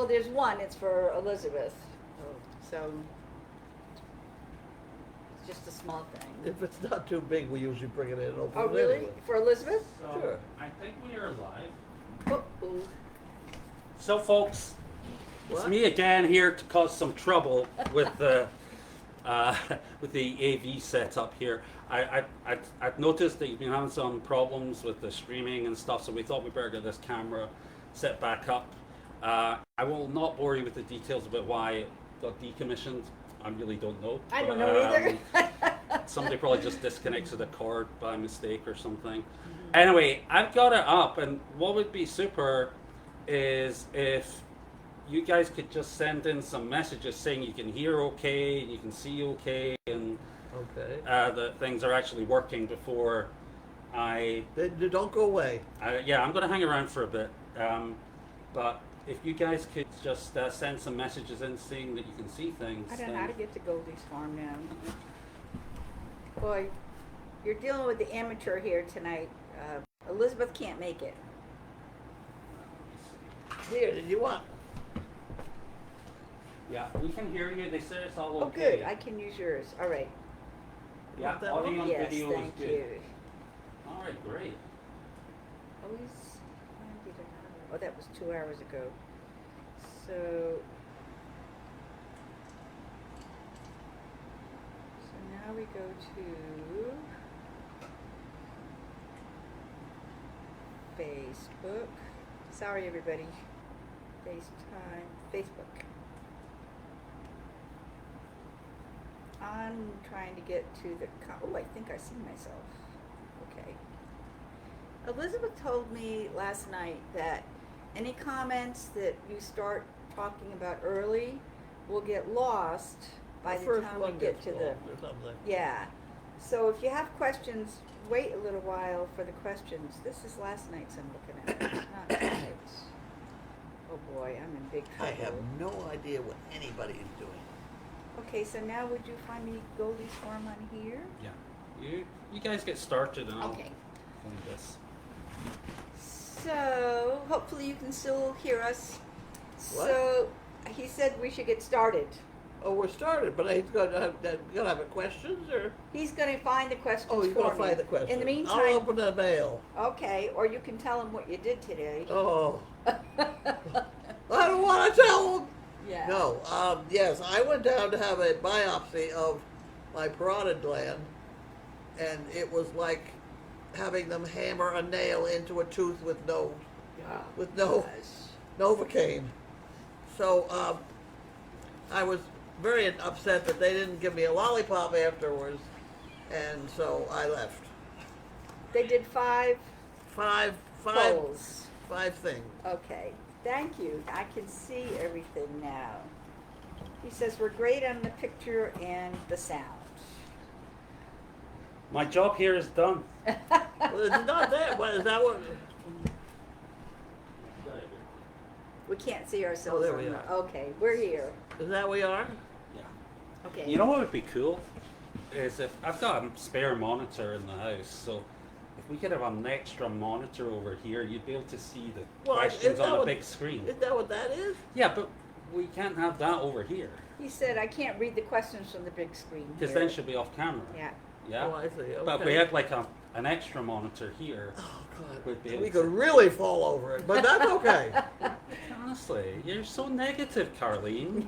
Well, there's one, it's for Elizabeth, Oh. so it's just a small thing. If it's not too big, we usually bring it in and open Oh, it really? anyway. For Elizabeth? So, Sure. I think we are live. Uh-oh. So, folks, it's What? me again here to cause some trouble with the with the AV setup here. I've noticed that you've been having some problems with the streaming and stuff, so we thought we better get this camera set back up. I will not bore you with the details about why it got decommissioned. I really don't know. I don't But, know either. somebody probably just disconnected the cord by mistake or something. Anyway, I've got it up, and what would be super is if you guys could just send in some messages saying you can hear okay, you can see okay, and Okay. that things are actually working before I. They don't go away. Yeah, I'm going to hang around for a bit. But if you guys could just send some messages in saying that you can see things. I don't know then- how to get to Goldy's farm now. Boy, you're dealing with the amateur here tonight. Elizabeth can't make it. Here, did you want? Yeah, we can hear you. They said it's all Oh, okay. good. I can use yours. All right. You Yeah, want that audio one? and Yes, video thank is good. you. All right, great. Always. Oh, that was 2 hours ago. So now we go to Facebook. Sorry, everybody. FaceTime, Facebook. I'm trying to get to the. Oh, I think I see myself. Okay. Elizabeth told me last night that any comments that you start talking about early will get lost by the first time we one get gets to the. lost or something. Yeah. So if you have questions, wait a little while for the questions. This is last night's I'm looking at. It's not tonight's. Oh boy, I'm in big I trouble. have no idea what anybody is doing. Okay, so now would you find me Goldy's farm on here? Yeah. You guys get started and I'll Okay. find this. So hopefully you can still hear us. What? So he said we should get started. Oh, we're started, but he's gonna have questions or? He's going to find the questions Oh, he's for gonna me. find the questions. In the meantime, I'll open the mail. okay, or you can tell him what you did today. Oh, I don't want to tell him. Yeah. No, yes, I went down to have a biopsy of my parotid gland, and it was like having them hammer a nail into a tooth with no Gosh. Novocaine. So I was very upset that they didn't give me a lollipop afterwards, and so I left. They did five Five polls. things. Okay, thank you. I can see everything now. He says we're great on the picture and the sound. My job here is done. Well, it's not that. What is that? What? We can't see ourselves. Oh, there we on are. the- Okay, we're here. Is that we are? Yeah. Okay. You know what would be cool? Is if I've got a spare monitor in the house, so if we could have an extra monitor over here, you'd be able to see the Well, questions is that on a what- big screen. Is that what that is? Yeah, but we can't have that over here He said I can't read the questions from the big screen because here. then she'll be off camera. Yeah. Yeah. Oh, I see. Okay. But if we had like an extra monitor here, Oh God. would be We able could to- really fall over it, but that's okay. honestly, you're so negative, CArlene.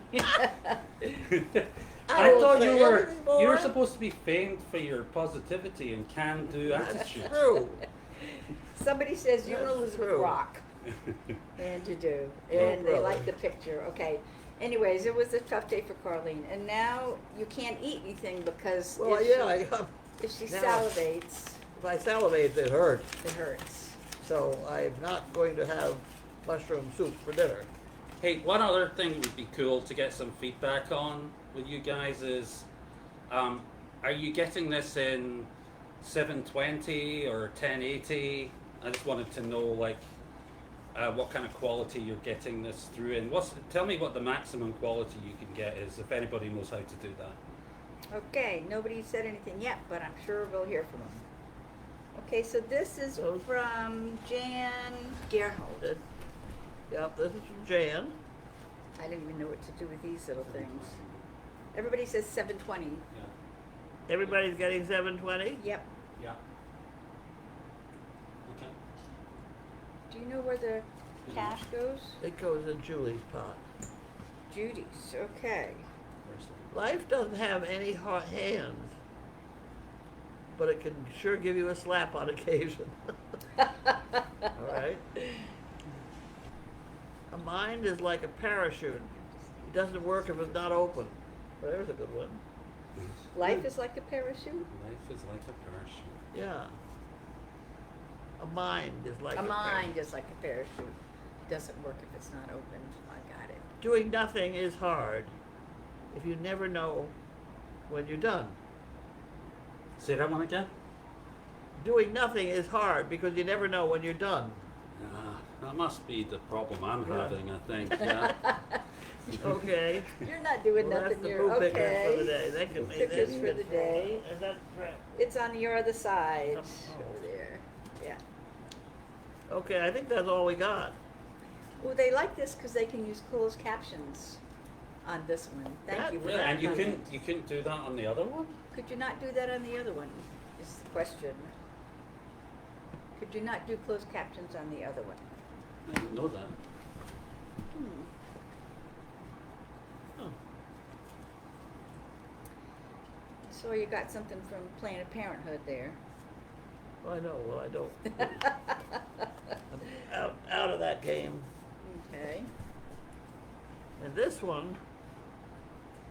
I I won't thought say you were anything more. supposed to be famed for your positivity and can-do That's attitude. true. Somebody says you and That's Elizabeth true. rock. And you do. No And they problem. like the picture. Okay. Anyways, it was a tough day for CArlene. And now you can't eat anything because Well, if, yeah. if she now- salivates, If I salivate, it hurts. it hurts. So I'm not going to have mushroom soup for dinner. Hey, one other thing would be cool to get some feedback on with you guys is, are you getting this in 720 or 1080? I just wanted to know, like, what kind of quality you're getting this through in. Tell me what the maximum quality you can get is, if anybody knows how to do that. Okay, nobody said anything yet, but I'm sure we'll hear from them. Okay, so this is from Jan Gerhold. Yep, this is from Jan. I don't even know what to do with these little things. Everybody says 720. Yeah. Everybody's getting 720? Yep. Yeah. Okay. Do you know where the cash goes? It goes in Julie's pot. Judy's. Okay. Where's the- Life doesn't have any hot hands, but it can sure give you a slap on occasion. All right? A mind is like a parachute. It doesn't work if it's not open. Well, there's a good one. Life is like a parachute. Life is like a parachute. Yeah. A mind is like A mind parachute. is like a parachute. It doesn't work if it's not open. I got it. Doing nothing is hard if you never know when you're done. Say that one again? Doing nothing is hard because you never know when you're done. That must be the problem I'm Yeah. having, I think. Yeah. Okay. You're not doing Well, nothing. that's the You're poo pickers okay. for the day. They can be Pickers that's for good the day. Is that right? It's on your other side. Oh. Over there. Yeah. Okay, I think that's all we got. Well, they like this because they can use closed captions on this one. Thank That- you for Really? that And you comment. couldn't do that on the other one? Could you not do that on the other one? Is the question. Could you not do closed captions on the other one? I didn't know that. Hmm. Oh. So you got something from Planned Parenthood there. I know. Well, I don't. I'm out of that game. Okay. And this one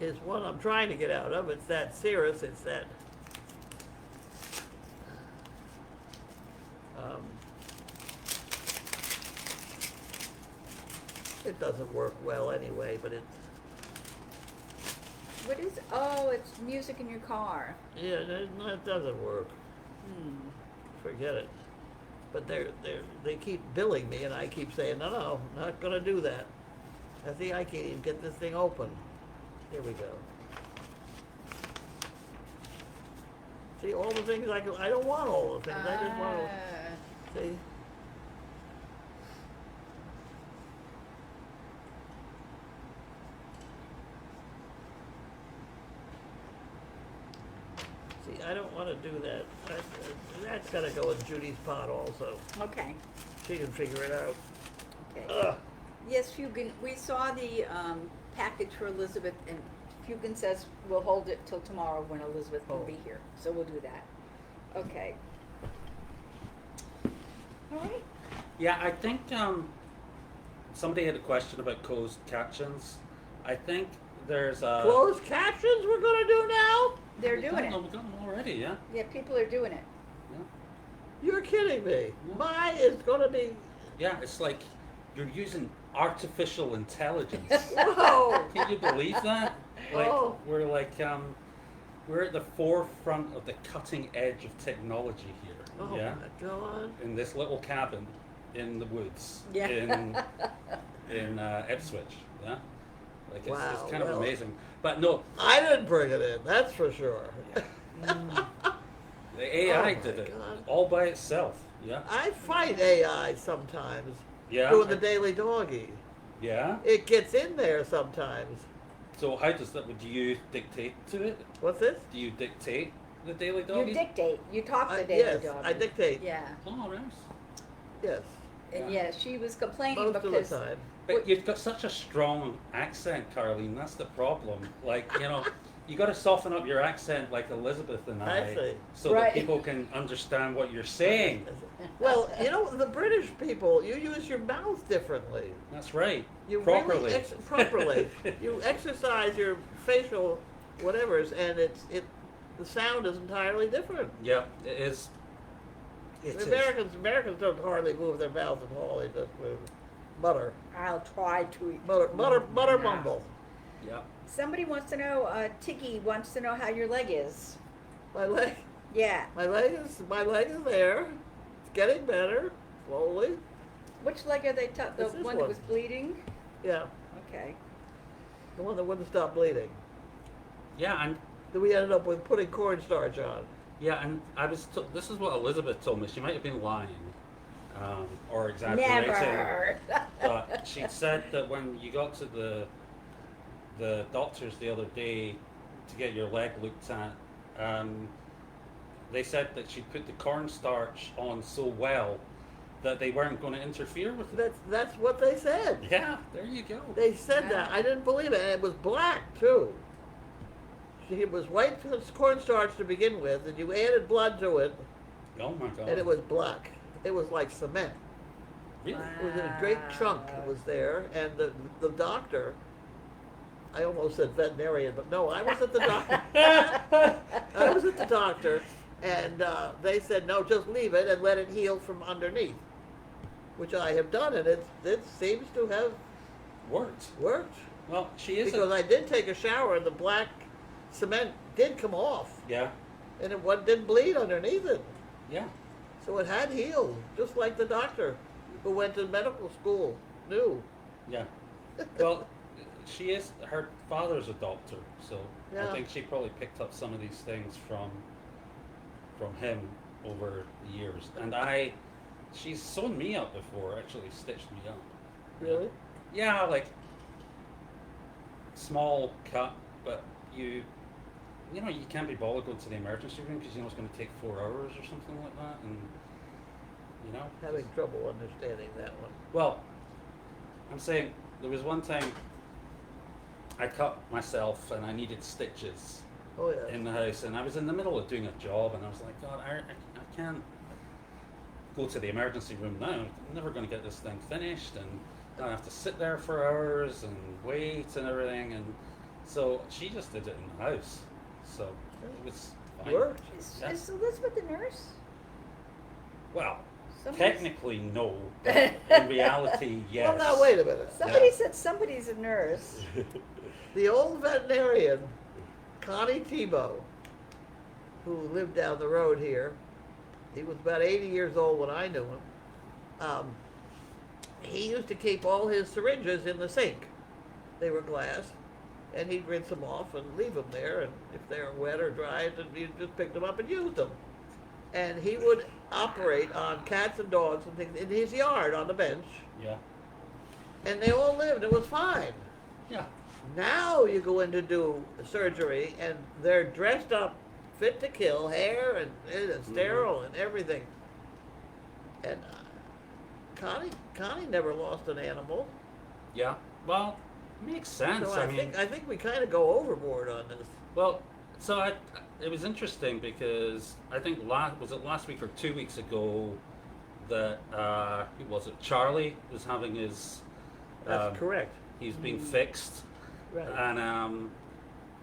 is one I'm trying to get out of. It's that Cirrus. It's that. It doesn't work well anyway, but it's. What is? Oh, it's music in your car. Yeah, it doesn't work. Hmm. Forget it. But they keep billing me, and I keep saying, no, not gonna do that. I see, I can't even get this thing open. Here we go. See, all the things I don't want all the things. I just want to, see. See, I don't want to do that. That's got to go in Judy's pot also. Okay. She can figure it out. Okay. Ugh. Yes, Fugan, we saw the package for Elizabeth, and Fugan says we'll hold it till tomorrow when Elizabeth can Oh. be here, so we'll do that. Okay. All right. Yeah, I think somebody had a question about closed captions. I think there's a... Closed captions we're gonna do now? They're We doing got it. them- we got them already, yeah. Yeah, people are doing it. Yeah. You're kidding me. Yeah. Mine is gonna be, Yeah, it's like you're using artificial intelligence. whoa. Can you believe that? Like Oh. we're like we're at the forefront of the cutting edge of technology here. Oh Yeah. my God. In this little cabin in the woods. Yeah. In Ipswich. Yeah. Like Wow, it's kind of well. amazing. But no, I didn't bring it in, that's for sure. the AI Oh did my it God. all by itself. Yeah. I fight AI sometimes, Yeah. doing the daily doggy. Yeah. It gets in there sometimes. So how does that? Do you dictate to it? What's this? Do you dictate the daily You doggy? dictate. You talk the daily Yes, dog. I dictate, Yeah. Oh, nice. yes, And Yeah. yeah, she was complaining most of the because time. But you've got such a strong accent, Carlene. That's the problem. Like, you know, you got to soften up your accent like Elizabeth and I see. so Right. that people can understand what you're saying. Well, you know, the British people, you use your mouth differently. That's right. You Properly. really properly. You exercise your facial whatevers, and the sound is entirely different. Yeah, it is. It The is. Americans don't hardly move their mouth at all. They just move, mutter, I'll try to. mutter, Yeah. mumble. Yeah. Somebody wants to know. Tiggy wants to know how your leg is. My leg Yeah. is there. It's getting better slowly. Which leg are they? The It's this one that one. was bleeding. Yeah, Okay. the one that wouldn't stop bleeding. Yeah, and Then we ended up with putting cornstarch on. I was. This is what Elizabeth told me. She might have been lying, or exaggerating. Never. But she said that when you got to the doctors the other day to get your leg looked at, they said that she put the cornstarch on so well that they weren't going to interfere with it. That's what they said. Yeah, there you go. They said that. I didn't believe it. And it was black, too. It was white cornstarch to begin with, and you added blood to it, Oh my God. and it was black. It was like cement. Really? It was a great chunk that was there, and the doctor, I almost said veterinarian, but no, I was at the doctor. I was at the doctor, and they said, no, just leave it and let it heal from underneath, which I have done, and it seems to have Worked. worked. Well, she is. Because I did take a shower, and the black cement did come off, Yeah, and it didn't bleed underneath it. yeah. So it had healed, just like the doctor who went to medical school knew. Yeah. Well, she is. Her father's a doctor, so Yeah. I think she probably picked up some of these things from him over the years. And she's sewn me up before. Actually, stitched me up. Really? Yeah, like small cut, but you know you can't be bothered going to the emergency room because you know it's going to take 4 hours or something like that, and you know. Having trouble understanding that one. Well, I'm saying there was one time I cut myself and I needed stitches Oh, yeah. in the house, and I was in the middle of doing a job, and I was like, God, I can't go to the emergency room now. I'm never going to get this thing finished, and I have to sit there for hours and wait and everything, and so she just did it in the house. So it was fine. Worked. Yeah. Is Elizabeth a nurse? Well, Somebody- technically no, but in reality, yes. Well, now, wait a minute. Somebody said somebody's a nurse. The old veterinarian, Connie Tebow, who lived down the road here, he was about 80 years old when I knew him. He used to keep all his syringes in the sink. They were glass, and he'd rinse them off and leave them there, and if they were wet or dry, then you just picked them up and used them. And he would operate on cats and dogs and things in his yard on the bench, Yeah. and they all lived. It was fine. Yeah. Now you go in to do surgery, and they're dressed up, fit to kill, hair and sterile and everything. And Connie never lost an animal. Yeah. Well, makes sense. So I mean, I think we kind of go overboard on this. well, so it was interesting because I think last week or 2 weeks ago that who was it? Charlie was having his. That's correct. He's being fixed, Right. and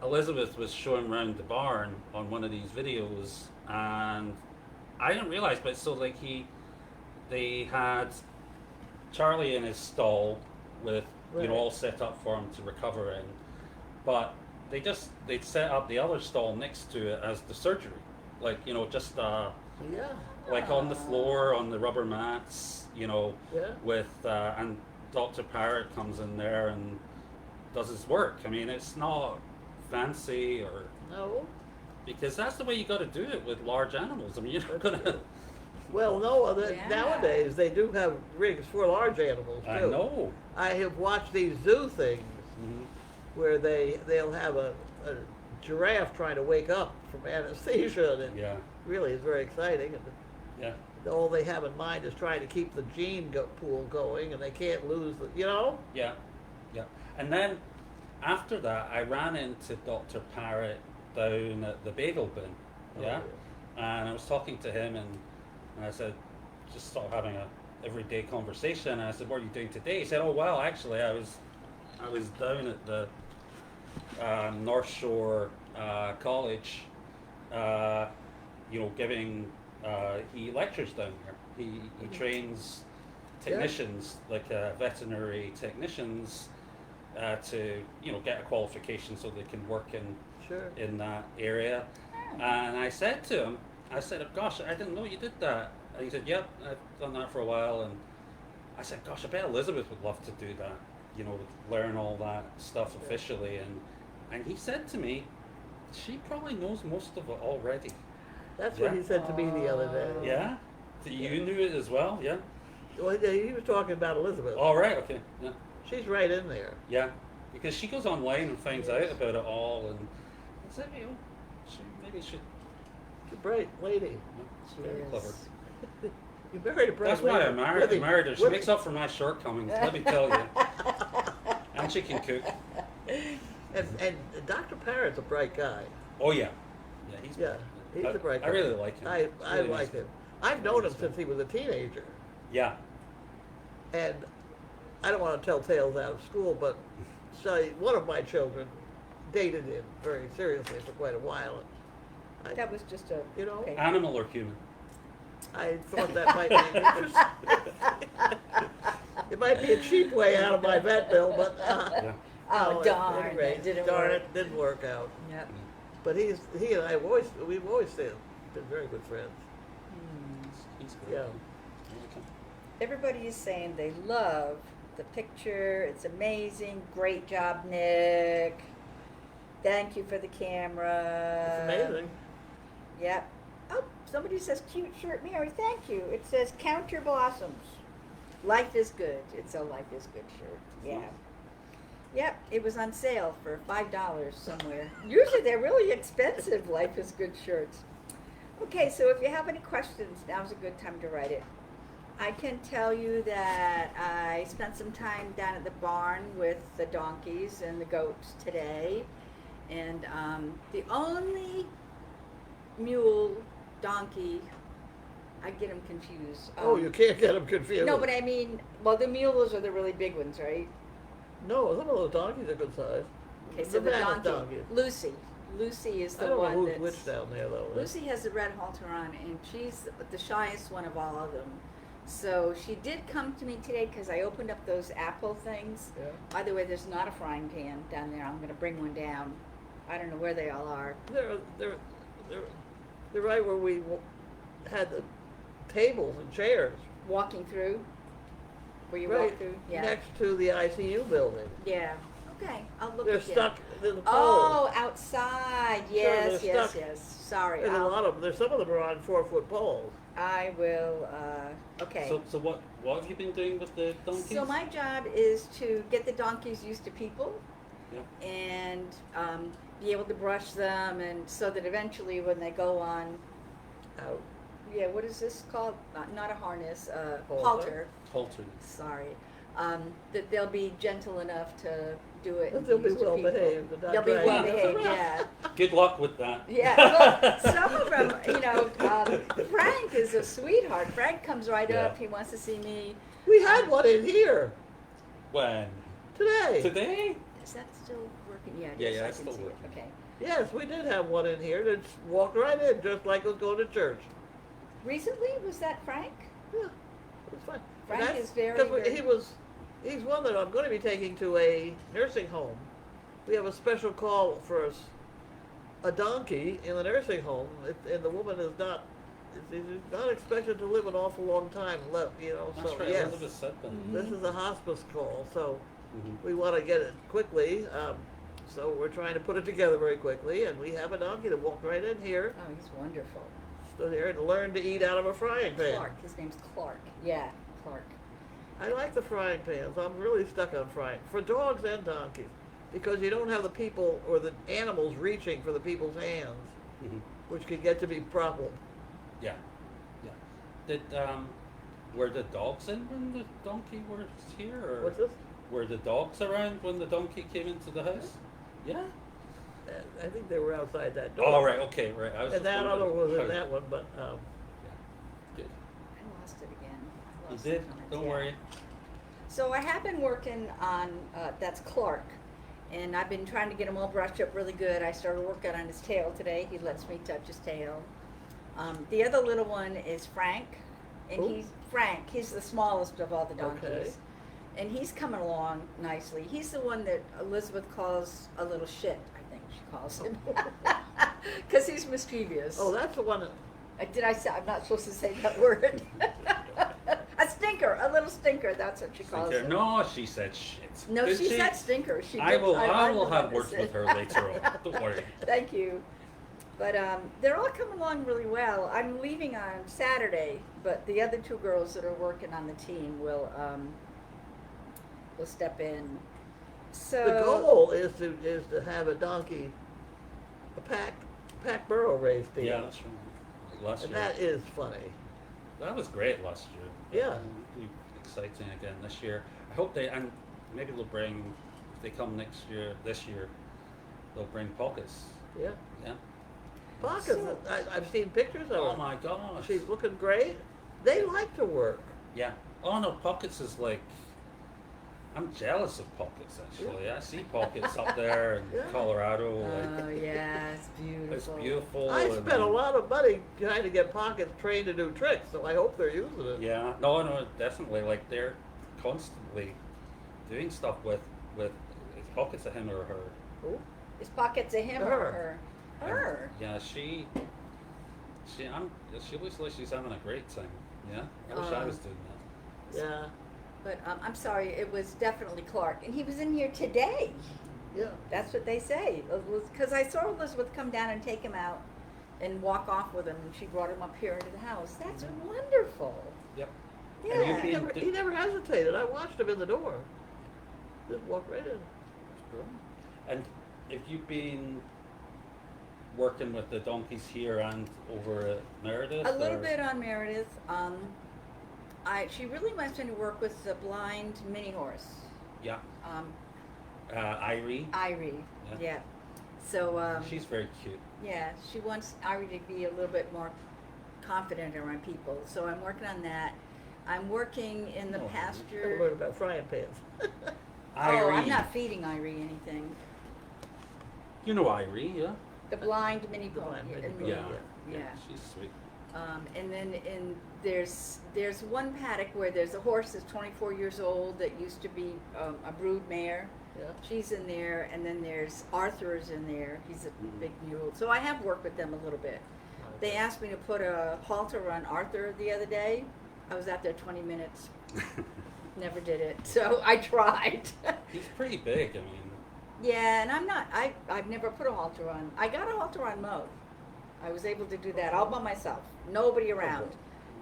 Elizabeth was showing around the barn on one of these videos, and I didn't realize, but so like they had Charlie in his stall with Right. all set up for him to recover in, but they'd set up the other stall next to it as the surgery, like just Yeah. like on the floor on the rubber mats, Yeah. with and Dr. Parrott comes in there and does his work. I mean, it's not fancy or No. because that's the way you got to do it with large animals. I mean, you're not gonna. Well, no. Yeah. Nowadays they do have rigs for large animals too. I know. I have watched these zoo things Mhm. where they'll have a giraffe trying to wake up from anesthesia, and it Yeah, really is very exciting. And yeah, all they have in mind is trying to keep the gene pool going, and they can't lose the. yeah, yeah. And then after that, I ran into Dr. Parrott down at the bagel bin. Yeah, and I was talking to him, and I said, just sort of having a everyday conversation. And I said, "What are you doing today?" He said, "Oh well, actually, I was down at the North Shore College, giving he lectures down there. He trains technicians, like veterinary technicians, to get a qualification so they can work Sure. in that area." And I said to him, I said, "Gosh, I didn't know you did that." And he said, "Yep, I've done that for a while." And I said, "Gosh, I bet Elizabeth would love to do that, learn all that stuff officially." And he said to me, "She probably knows most of it already." That's what Yeah. he said to me the other day. Yeah? So you knew it as well, yeah? Well, he was talking about Elizabeth. All right, okay, yeah, She's right in there. yeah, because she goes online and finds out about it all, and I said, you know, maybe she. She's a bright lady. Yeah, she's very Yes. clever. You married a bright That's lady. why I married her. She With makes the- up for my shortcomings. Let me tell you, and she can cook. And Dr. Parrott's a bright guy. Oh yeah, he's He's a bright guy. I really like him. I Really like nice. him. I've known him Nice guy. since he was a teenager. Yeah, And I don't want to tell tales out of school, but so one of my children dated him very seriously for quite a while. And That was just a, You know? okay. animal or human. I thought that might be interesting. It might be a cheap way out of my vet bill, but Yeah. Oh, no, darn, at any rate, it didn't darn work. it, didn't work out. Yep. But he and I we've always been very good friends. He's great. Yeah. I like him. Everybody is saying they love the picture. It's amazing. Great job, Nick. Thank you for the camera. It's amazing. Yep. Oh, somebody says cute shirt, Mary. Thank you. It says count your blossoms. Life is good. It's a life is good shirt. Yeah. Yep. It was on sale for $5 somewhere. Usually they're really expensive. Life is good shirts. Okay, so if you have any questions, now's a good time to write it. I can tell you that I spent some time down at the barn with the donkeys and the goats today. And the only mule, donkey, I get them confused. Oh, you can't get them confused. No, but I mean, well, the mules are the really big ones, right? No, some of those donkeys are good size. Okay, so the mammoth donkey. Lucy. Lucy is I the don't one know that's... who's which down there though. Lucy has the red halter on, and she's the shyest one of all of them. So she did come to me today because I opened up those apple things. Yeah. By the way, there's not a frying pan down there. I'm going to bring one down. I don't know where they all are. They're right where we had the tables and chairs. Walking through? Where you Right walk through? Yeah. next to the ICU building. Yeah. Okay, I'll look They're again. stuck in the poles. Oh, outside. Yes, they're yes, stuck. yes. Sorry. There's a lot of them. There's some of them are on 4-foot poles. I will, okay. So what have you been doing with the donkeys? So my job is to get the donkeys used to people Yeah. and be able to brush them, and so that eventually when they go on, Out. yeah, what is this called? Not a harness, Halter. halter. Halter. Sorry. That they'll be gentle enough to do it. and They'll be used to well people. behaved and not They'll be dragging well us behaved, around. yeah. Good luck with that. Yeah, well, some of them, you know, Frank is a sweetheart. Frank comes right Yeah. up. He wants to see me. We had one in here When? today. Today? Is that still working? Yeah, it Yeah, is. yeah, I it's can still see it. working. Okay. Yes, we did have one in here that walked right in just like it was going to church. Recently, was that Frank? Yeah, it was fine. Frank And that's- is very, 'cause very- he's one that I'm going to be taking to a nursing home. We have a special call for a donkey in the nursing home, and the woman is not expected to live an awful long time. You know, That's so right. yes, Elizabeth said that. this is a hospice call, so Mhm. we want to get it quickly. So we're trying to put it together very quickly, and we have a donkey that walked right in here, Oh, he's wonderful. stood here, and learned to eat out of a frying pan. Clark. His name's Clark. Yeah, Clark. I like the frying pans. I'm really stuck on frying for dogs and donkeys because you don't have the people or the animals reaching for the people's hands, Mhm. which can get to be a problem. Yeah. Yeah. Did were the dogs in when the donkey was here, or What's this? were the dogs around when the donkey came into the house? Yeah. I think they were outside that door. Oh, right. Okay. Right. I was And just that other wondering was in how- that one, but Yeah. Good. I lost it again. I You lost did. it on it, Don't yeah. worry. So I have been working on, that's Clark, and I've been trying to get him all brushed up really good. I started working on his tail today. He lets me touch his tail. The other little one is Frank, and Who? He's the smallest of all the donkeys. Okay. And he's coming along nicely. He's the one that Elizabeth calls a little shit, I think she calls him. Because he's mischievous. oh, that's the one. That, Did I say, I'm not supposed to say that word. A stinker, a little stinker, that's what she calls Thinker. him. No, she said shit. No, Did she said stinker. She I did- will. I'm I will the have one words that with said- her later on. Don't worry. Thank you. But they're all coming along really well. I'm leaving on Saturday, but the other two girls that are working on the team will step in. So The goal is to have a donkey, a pack burro race deal. Yeah, that's right. Like last And year. that is funny. That was great last year. Yeah. Really exciting again this year. I hope and maybe they'll bring, if they come this year, they'll bring pockets. Yeah. Yeah. Pockets, So- I've seen pictures of Oh her. my gosh. She's looking great. They like to work. Yeah. Oh no, pockets is like, I'm jealous of pockets actually. I see pockets up there in Yeah. Colorado. Oh Like, yeah, it's beautiful. it's beautiful. I and, spent a lot of money trying to get pockets trained to do tricks, so I hope they're using it. Yeah. No, definitely. Like they're constantly doing stuff with pockets of him or her. Who? Is pockets of him or Her. her? And, Her. yeah, she looks like she's having a great time. Yeah, I wish I was doing that. Yeah. But I'm sorry, it was definitely Clark, and he was in here today. Yeah. That's what they say. Because I saw Elizabeth come down and take him out and walk off with him, and she brought him up here into the house. That's wonderful. Yep. Yeah. And you He being- never, he never hesitated. I watched him in the door. Just walked right in. And if you've been working with the donkeys here and over at Meredith? A little or- bit on Meredith. She really wants me to work with the blind mini horse, Yeah. um, Irie. Irie. Yeah. Yeah. So She's very cute. yeah, she wants Irie to be a little bit more confident around people. So I'm working on that. I'm working in the Oh, I pasture. learned about frying pans. Oh, Irie. I'm not feeding Irie anything. You know Irie, yeah? The blind mini The pony. blind mini and- pony, Yeah. Yeah. She's sweet. And then there's one paddock where there's a horse that's 24 years old that used to be a brood mare. Yeah. She's in there, and then there's Arthur's in there. He's a Mhm. big mule. So I have worked with them a little bit. They asked me to put a halter on Arthur the other day. I was out there 20 minutes. Never did it. So I tried. He's pretty big, I mean. Yeah, and I've never put a halter on. I got a halter on Mo. I was able to do that all by myself. Nobody around.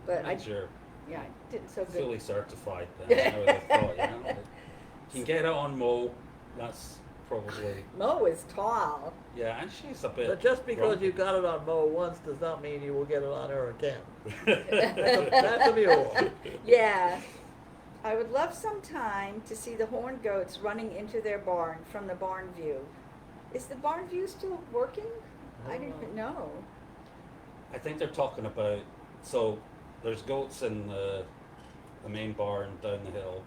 But I, Means you're yeah, I did so good. fully certified then. I would have thought, you know. Like, you can get it on Mo, that's probably, Mo is tall. yeah, and she's a bit. But just because grumpy. you got it on Mo once does not mean you will get it on her again. That's a mule. Yeah. I would love sometime to see the horned goats running into their barn from the barn view. Is the barn view still working? I don't didn't know. I think they're talking about, so there's goats in the main barn down the hill.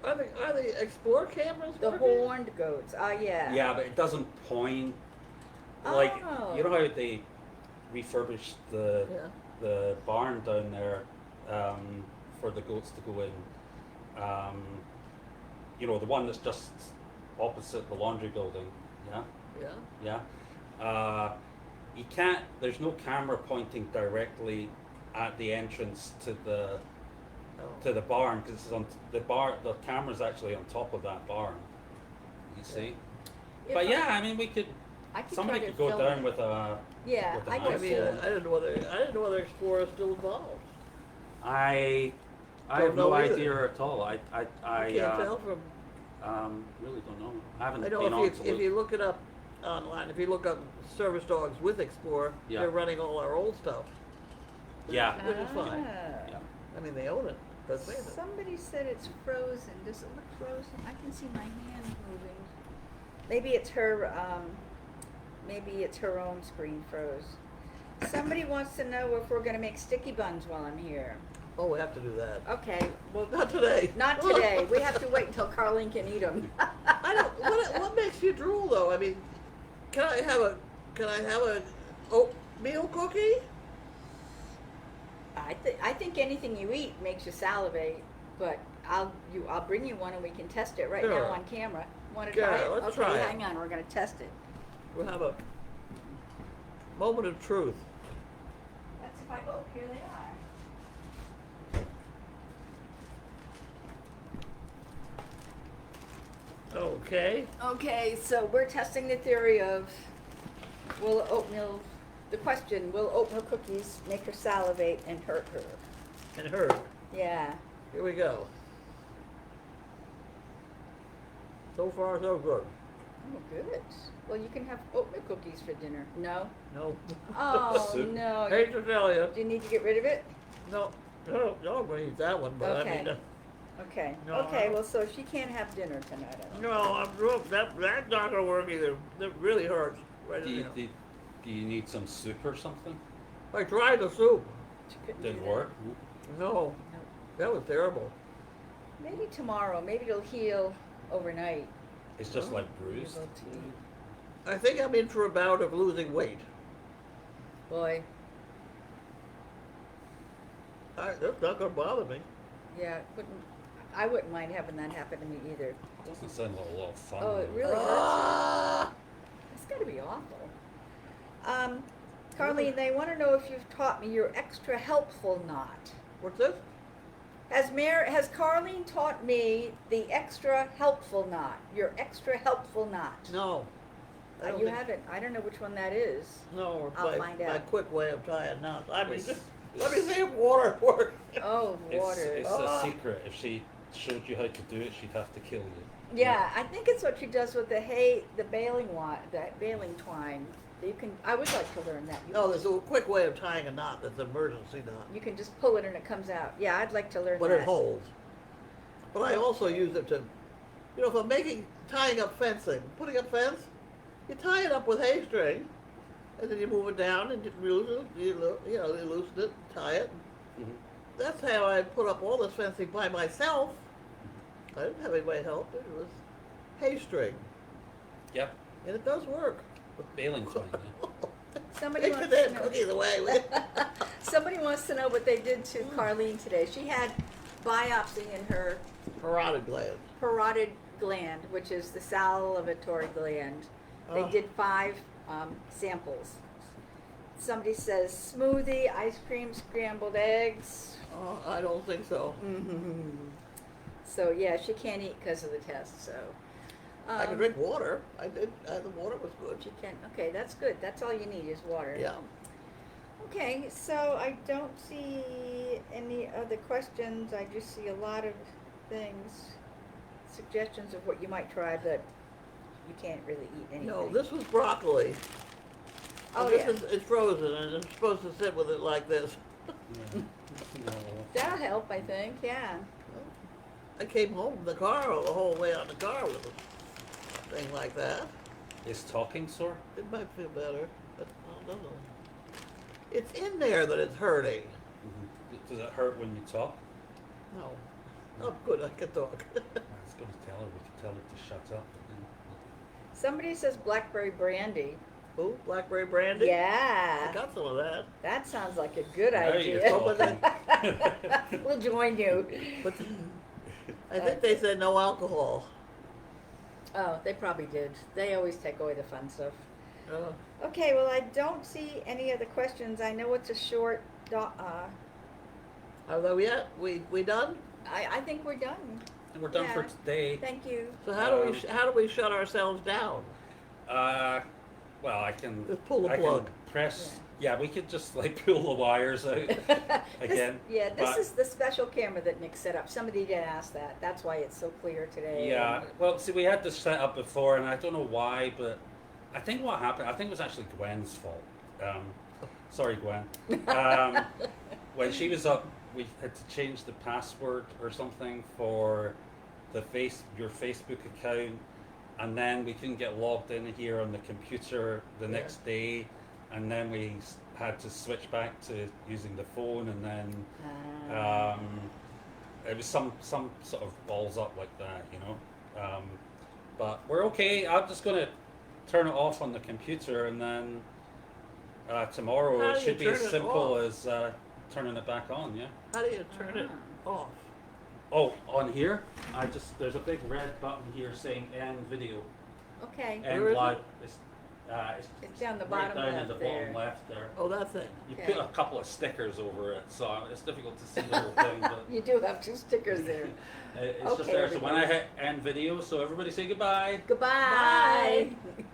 Are the Explore cameras The working? horned goats. Yeah. Yeah, but it doesn't point, like, Oh. you know how they refurbished the Yeah. barn down there for the goats to go in. You know, the one that's just opposite the laundry building. Yeah, Yeah. yeah. You can't. There's no camera pointing directly at the entrance to the Oh. barn because it's on the bar. The camera's actually on top of that barn. You see. If But yeah, I mean, we could. I could Somebody try to could go film down it. with a. Yeah, with an I I could iPhone. mean, film. I didn't know whether Explorer is still involved. I Don't have no know either. idea at all. I Can't tell from. really don't know. I haven't I been know on if to you look. look it up online, if you look up service dogs with Explorer, Yeah. they're running all our old stuff. Yeah. Which is fine. Ah. Yeah. I mean, they own it. Doesn't mean it. Somebody said it's frozen. Does it look frozen? I can see my hand moving. Maybe it's her. Maybe it's her own screen froze. Somebody wants to know if we're going to make sticky buns while I'm here. Oh, we have to do that. Okay, well, Not today. not today. We have to wait until CArlene can eat them. I don't. What makes you drool though? I mean, can I have a oatmeal cookie? I think anything you eat makes you salivate, but I'll bring you one and we can test it right Sure. now on camera. Want to Yeah, try it? let's Okay, try it. hang on. We're going to test it. We'll have a moment of truth. That's if I. Oh, here they are. Okay. Okay, so we're testing the theory of will oatmeal The question, will oatmeal cookies make her salivate and hurt her? And her. Yeah. Here we go. So far, so good. Oh, good. Well, you can have oatmeal cookies for dinner. No? No. Oh, Soup. no. Hate to tell you. Do you need to get rid of it? No, no, I'm gonna eat that one, but Okay. I mean, Okay. No, Okay, I- well, so she can't have dinner tonight, I don't no, that's not gonna work either. That really hurts. Right Do in you, there. do you need some soup or something? I tried the soup. She couldn't Didn't do that. work? No, No. that was terrible. Maybe tomorrow. Maybe it'll heal overnight. It's just like You're bruised. able to eat. I think I'm in for a bout of losing weight. Boy, That's not gonna bother me. yeah, I wouldn't mind having that happen to me either. Doesn't sound like a lot of fun. Oh, it though. really hurts. Ah! It's gotta be awful. Carlene, they want to know if you've taught me your extra helpful knot. What's this? Has Carlene taught me the extra helpful knot? Your extra helpful knot? No. I don't You think- haven't. I don't know which one that is. No, I'll my, find my out. quick way of tying knots. I mean, It's- let me see if water works. Oh, water. It's Ah. a secret. If she showed you how to do it, she'd have to kill you. Yeah, I think it's what she does with the hay, the baling twine. You can. I would like to learn that. No, there's a quick way of tying a knot that's an emergency knot, You can just pull it and it comes out. Yeah, I'd like to learn but that. it holds. But I also use it to, if I'm tying up fencing, putting up fence, you tie it up with hay string, and then you move it down and you loosen it, tie it. Mhm. That's how I put up all this fencing by myself. I didn't have anybody help. It was hay string, Yep. and it does work. Bailing twine. Yeah. Somebody Take wants the to damn know. cookies away. Somebody wants to know what they did to Carlene today. She had biopsy in her Parotid gland. parotid gland, which is the salivatory gland. They Oh. did 5 samples. Somebody says smoothie, ice cream, scrambled eggs. Oh, I don't think so. So yeah, she can't eat because of the test. So I can drink water. I did. The water was good. She can. Okay, that's good. That's all you need is water. Yeah. Okay, so I don't see any other questions. I just see a lot of things, suggestions of what you might try, but you can't really eat anything. No, this was broccoli. Oh, this yeah. it's frozen, and I'm supposed to sit with it like this. Yeah. No. That'll help, I think. Yeah. I came home in the car the whole way on the car with a thing like that. Is talking sore? It might feel better, but I don't know. It's in there that it's hurting. Mhm. Does it hurt when you talk? No. Oh, good, I can talk. I was going to tell her. We could tell her to shut up. But Somebody says blackberry brandy. Ooh, blackberry brandy? I Yeah. got some of that. That sounds like a good Now idea. you're talking. We'll join you. But I think they said no alcohol. Oh, they probably did. They always take away the fun stuff. Uh, Okay, well, I don't see any other questions. I know it's a short, although yet, we done? I think we're done. And we're done for Yeah. today. Thank you. So how do we shut ourselves down? Well, I can. Just pull the I plug. Can press. Yeah, we could just like pull the wires out again. This but- is the special camera that Nick set up. Somebody did ask that. That's why it's so clear today. Yeah. Well, see, we had this set up before, and I don't know why, but I think what happened. I think it was actually Gwen's fault. Sorry, Gwen. When she was up, we had to change the password or something for your Facebook account, and then we couldn't get logged in here on the computer the next day, and then we had to switch back to using the phone, and then it was some sort of balls up like that, you know. But we're okay. I'm just gonna turn it off on the computer, and then tomorrow How it do you should be as turn it simple off? as turning it back on. Yeah. How do you turn it off? Oh, on here, there's a big red button here saying end video, Okay. end Where is live. it? It's down the right bottom down in left the there. bottom left there. Oh, that thing. You Okay. put a couple of stickers over it, so it's difficult to see the whole thing, but You do have 2 stickers there. it's just Okay, there. So when I everybody. hit end video, so everybody say goodbye. Goodbye. Bye.